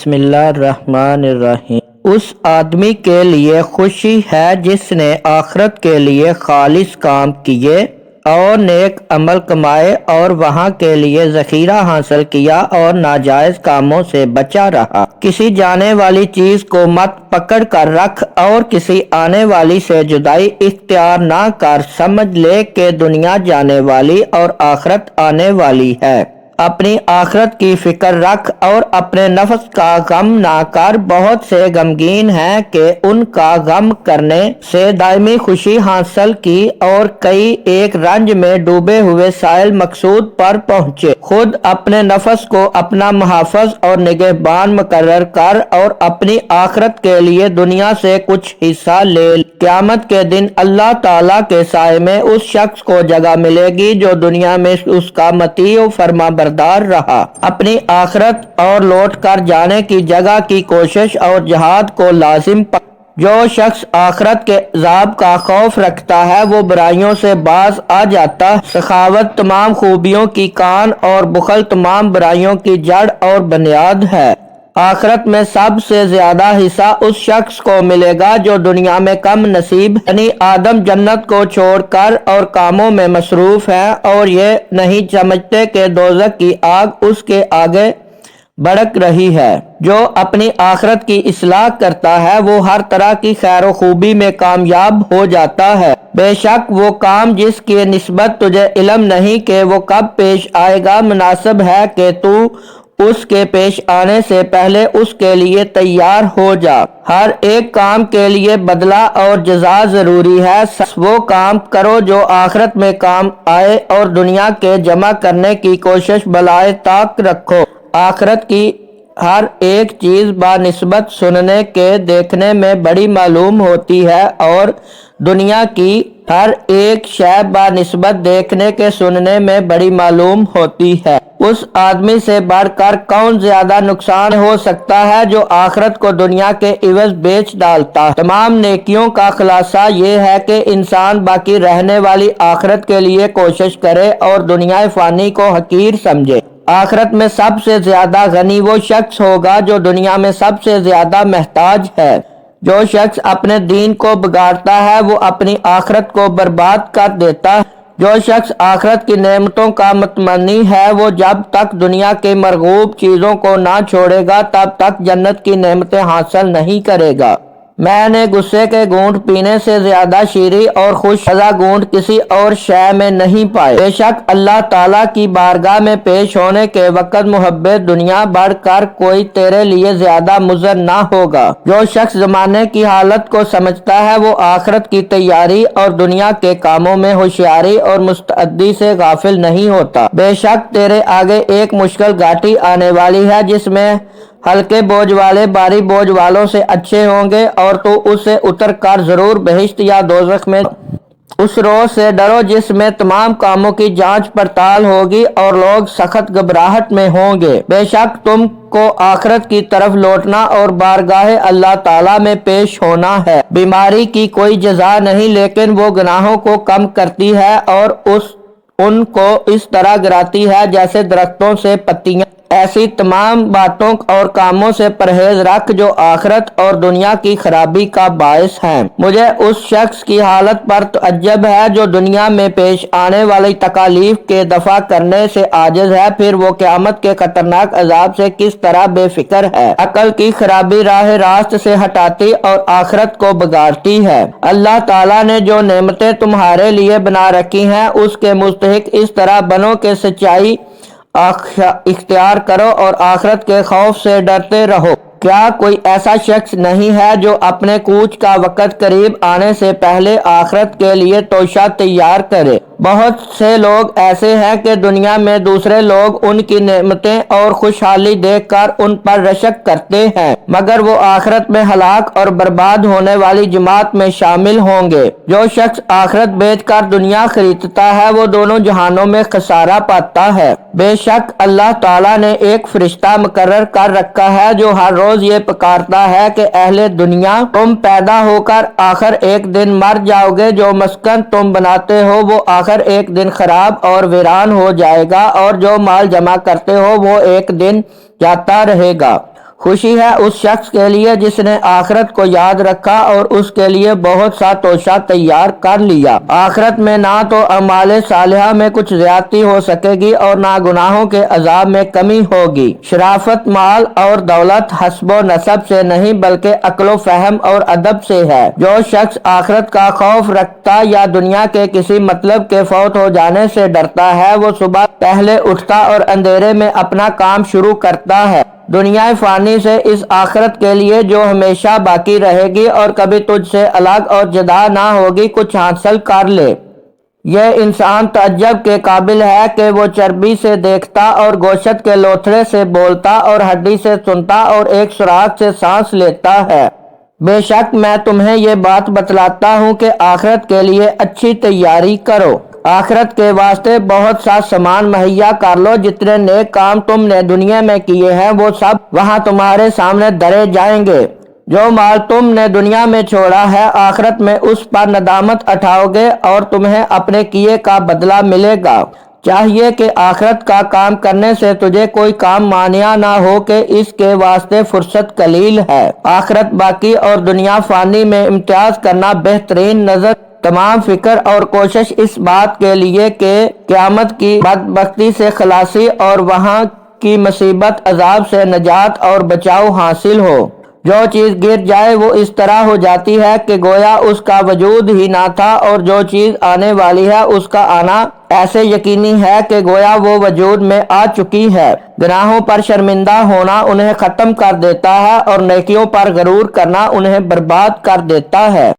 بسم اللہ الرحمن الرحیم۔ اس آدمی کے لیے خوشی ہے جس نے آخرت کے لیے خالص کام کیے اور نیک عمل کمائے اور وہاں کے لیے ذخیرہ حاصل کیا اور ناجائز کاموں سے بچا رہا۔ کسی جانے والی چیز کو مت پکڑ کر رکھ اور کسی آنے والی سے جدائی اختیار نہ کر، سمجھ لے کہ دنیا جانے والی اور آخرت آنے والی ہے۔ اپنی آخرت کی فکر رکھ اور اپنے نفس کا غم نہ کر، بہت سے غمگین ہیں کہ ان کا غم کرنے سے دائمی خوشی حاصل کی اور کئی ایک رنج میں ڈوبے ہوئے سائل مقصود پر پہنچے۔ خود اپنے نفس کو اپنا محافظ اور نگہبان مقرر کر اور اپنی آخرت کے لیے دنیا سے کچھ حصہ لے۔ قیامت کے دن اللہ تعالیٰ کے سائے میں اس شخص کو جگہ ملے گی جو دنیا میں اس کا مطیع و فرما بردار رہا۔ اپنی آخرت اور لوٹ کر جانے کی جگہ کی کوشش اور جہاد کو لازم پکڑ۔ جو شخص آخرت کے عذاب کا خوف رکھتا ہے وہ برائیوں سے باز آ جاتا ہے۔ سخاوت تمام خوبیوں کی کان اور بخل تمام برائیوں کی جڑ اور بنیاد ہے۔ آخرت میں سب سے زیادہ حصہ اس شخص کو ملے گا جو دنیا میں کم نصیب ہے۔ بنی آدم جنت کو چھوڑ کر اور کاموں میں مصروف ہیں اور یہ نہیں سمجھتے کہ دوزخ کی آگ اس کے آگے بھڑک رہی ہے۔ جو اپنی آخرت کی اصلاح کرتا ہے وہ ہر طرح کی خیر و خوبی میں کامیاب ہو جاتا ہے۔ بے شک وہ کام جس کی نسبت تجھے علم نہیں کہ وہ کب پیش آئے گا، مناسب ہے کہ تو اس کے پیش آنے سے پہلے اس کے لیے تیار ہو جا۔ ہر ایک کام کے لیے بدلہ اور جزا ضروری ہے۔ وہ کام کرو جو آخرت میں کام آئے اور دنیا کے جمع کرنے کی کوشش بالائے طاق رکھو۔ آخرت کی ہر ایک چیز بنسبت سننے کے دیکھنے میں بڑی معلوم ہوتی ہے اور دنیا کی ہر ایک شے بنسبت دیکھنے کے سننے میں بڑی معلوم ہوتی ہے۔ اس آدمی سے بڑھ کر کون زیادہ نقصان ہو سکتا ہے جو آخرت کو دنیا کے عوض بیچ ڈالتا ہے۔ تمام نیکیوں کا خلاصہ یہ ہے کہ انسان باقی رہنے والی آخرت کے لیے کوشش کرے اور دنیا فانی کو حقیر سمجھے۔ آخرت میں سب سے زیادہ غنی وہ شخص ہوگا جو دنیا میں سب سے زیادہ محتاج ہے۔ جو شخص اپنے دین کو بگاڑتا ہے وہ اپنی آخرت کو برباد کر دیتا ہے۔ جو شخص آخرت کی نعمتوں کا متمنی ہے وہ جب تک دنیا کے مرغوب چیزوں کو نہ چھوڑے گا تب تک جنت کی نعمتیں حاصل نہیں کرے گا۔ میں نے غصے کے گھونٹ پینے سے زیادہ شیریں اور خوش مزہ گھونٹ کسی اور شے میں نہیں پائے۔ بے شک اللہ تعالیٰ کی بارگاہ میں پیش ہونے کے وقت محب دنیا بڑھ کر کوئی تیرے لیے زیادہ مضر نہ ہوگا۔ جو شخص زمانے کی حالت کو سمجھتا ہے وہ آخرت کی تیاری اور دنیا کے کاموں میں ہوشیاری اور مستعدی سے غافل نہیں ہوتا۔ بے شک تیرے آگے ایک مشکل گھاٹی آنے والی ہے جس میں ہلکے بوجھ والے بھاری بوجھ والوں سے اچھے ہوں گے اور تو اس سے اتر کر ضرور بہشت یا دوزخ میں اس روز سے ڈرو جس میں تمام کاموں کی جانچ پڑتال ہوگی اور لوگ سخت گھبراہٹ میں ہوں گے۔ بے شک تم کو آخرت کی طرف لوٹنا اور بارگاہ اللہ تعالیٰ میں پیش ہونا ہے۔ بیماری کی کوئی جزا نہیں لیکن وہ گناہوں کو کم کرتی ہے اور ان کو اس طرح گراتی ہے جیسے درختوں سے پتیاں۔ ایسی تمام باتوں اور کاموں سے پرہیز رکھ جو آخرت اور دنیا کی خرابی کا باعث ہیں۔ مجھے اس شخص کی حالت پر تعجب ہے جو دنیا میں پیش آنے والی تکالیف کے دفع کرنے سے عاجز ہے، پھر وہ قیامت کے خطرناک عذاب سے کس طرح بے فکر ہے۔ عقل کی خرابی راہ راست سے ہٹاتی اور آخرت کو بگاڑتی ہے۔ اللہ تعالیٰ نے جو نعمتیں تمہارے لیے بنا رکھی ہیں اس کے مستحق اس طرح بنو کہ سچائی اختیار کرو اور آخرت کے خوف سے ڈرتے رہو۔ کیا کوئی ایسا شخص نہیں ہے جو اپنے کوچ کا وقت قریب آنے سے پہلے آخرت کے لیے توشہ تیار کرے؟ بہت سے لوگ ایسے ہیں کہ دنیا میں دوسرے لوگ ان کی نعمتیں اور خوشحالی دیکھ کر ان پر رشک کرتے ہیں مگر وہ آخرت میں ہلاک اور برباد ہونے والی جماعت میں شامل ہوں گے۔ جو شخص آخرت بیچ کر دنیا خریدتا ہے وہ دونوں جہانوں میں خسارہ پاتا ہے۔ بے شک اللہ تعالیٰ نے ایک فرشتہ مقرر کر رکھا ہے جو ہر روز یہ پکارتا ہے کہ اہل دنیا تم پیدا ہو کر آخر ایک دن مر جاؤ گے، جو مسکن تم بناتے ہو وہ آخر ایک دن خراب اور ویران ہو جائے گا اور جو مال جمع کرتے ہو وہ ایک دن جاتا رہے گا۔ خوشی ہے اس شخص کے لیے جس نے آخرت کو یاد رکھا اور اس کے لیے بہت سا توشہ تیار کر لیا۔ آخرت میں نہ تو اعمال صالحہ میں کچھ زیادتی ہو سکے گی اور نہ گناہوں کے عذاب میں کمی ہوگی۔ شرافت مال اور دولت حسب و نسب سے نہیں بلکہ عقل و فہم اور ادب سے ہے۔ جو شخص آخرت کا خوف رکھتا یا دنیا کے کسی مطلب کے فوت ہو جانے سے ڈرتا ہے، وہ صبح پہلے اٹھتا اور اندھیرے میں اپنا کام شروع کرتا ہے۔ دنیا فانی سے اس آخرت کے لیے جو ہمیشہ باقی رہے گی اور کبھی تجھ سے الگ اور جدا نہ ہوگی، کچھ حاصل کر لے۔ یہ انسان تعجب کے قابل ہے کہ وہ چربی سے دیکھتا اور گوشت کے لوتھڑے سے بولتا اور ہڈی سے سنتا اور ایک سوراخ سے سانس لیتا ہے۔ بے شک میں تمہیں یہ بات بتلاتا ہوں کہ آخرت کے لیے اچھی تیاری کرو۔ آخرت کے واسطے بہت سا سامان مہیا کر لو۔ جتنے نیک کام تم نے دنیا میں کیے ہیں وہ سب وہاں تمہارے سامنے دھرے جائیں گے۔ جو مال تم نے دنیا میں چھوڑا ہے، آخرت میں اس پر ندامت اٹھاؤ گے اور تمہیں اپنے کیے کا بدلہ ملے گا۔ چاہیے کہ آخرت کا کام کرنے سے تجھے کوئی کام مانع نہ ہو کہ اس کے واسطے فرصت قلیل ہے۔ آخرت باقی اور دنیا فانی میں امتیاز کرنا بہترین نظر۔ تمام فکر اور کوشش اس بات کے لیے کہ قیامت کی بدبختی سے خلاصی اور وہاں کی مصیبت عذاب سے نجات اور بچاؤ حاصل ہو۔ جو چیز گر جائے وہ اس طرح ہو جاتی ہے کہ گویا اس کا وجود ہی نہ تھا، اور جو چیز آنے والی ہے اس کا آنا ایسے یقینی ہے کہ گویا وہ وجود میں آ چکی ہے۔ گناہوں پر شرمندہ ہونا انہیں ختم کر دیتا ہے اور نیکیوں پر غرور کرنا انہیں برباد کر دیتا ہے۔